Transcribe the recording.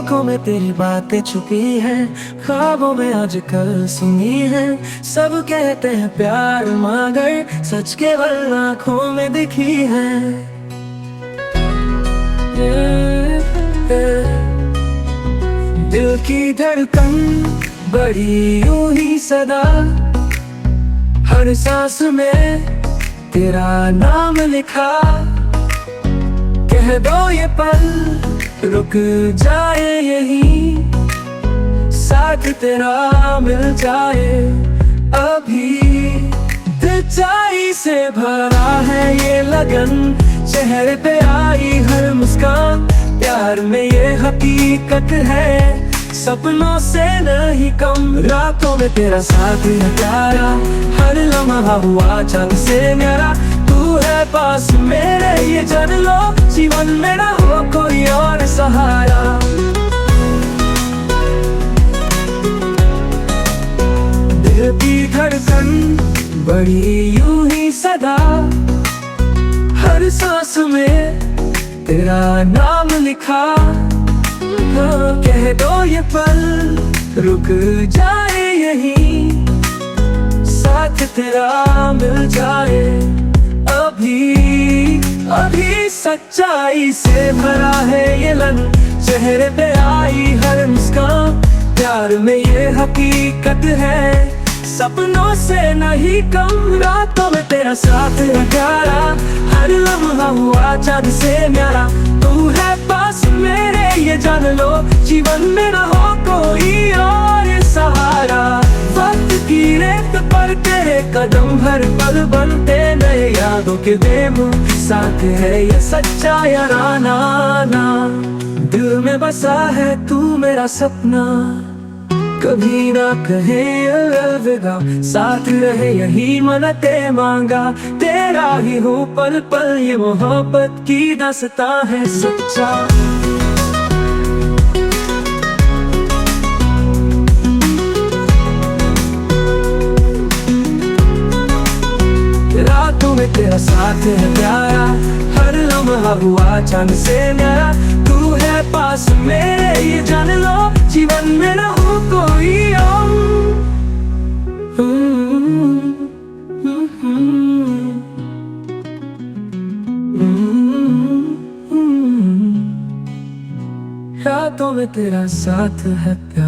आंखों में तेरी बातें छुपी हैं, ख्वाबों में आजकल सुनी है। सब कहते हैं प्यार मगर सच केवल आंखों में दिखी है। दिल की धड़कन बड़ी यूं ही सदा, हर सांस में तेरा नाम लिखा। कह दो ये पल रुक जाए यहीं, साथ तेरा मिल जाए अभी। सच्चाई से भरा है ये लगन, चेहरे पे आई हर मुस्कान। प्यार में ये हकीकत है, सपनों से नहीं कम। रातों में तेरा साथ है प्यारा, हर लम्हा हुआ चांद से न्यारा। तू है पास मेरे ये जान लो, जीवन में ना हो कोई और सहारा। दिल की धड़कन बड़ी यूं ही सदा, हर सांस में तेरा नाम लिखा। कह दो ये पल रुक जाए यहीं, साथ तेरा मिल जाए अभी। अभी सच्चाई से भरा है ये लन, चेहरे पे आई हर मुस्कान। प्यार में ये हकीकत है, सपनों से नहीं कम। रातों में तेरा साथ है प्यारा, हर लम्हा हुआ चांद से न्यारा। तू है पास मेरे ये जान लो, जीवन में ना हो कोई और सहारा। वक्त की रेत पर तेरे कदम हर पल बनते नए यादों के देव। साथ है ये सच्चा याराना, दिल में बसा है तू मेरा सपना। कभी ना कहे अलविदा, साथ रहे यही मनते मांगा। तेरा ही हूँ पल पल, ये मोहब्बत की दास्तां है सच्चा। रातों में तेरा साथ है प्यारा, हर लम्हा हुआ चांद से न्यारा। तू है पास मेरे ये जान लो, जीवन में ना हो कोई और। रातों में तेरा साथ है प्यारा।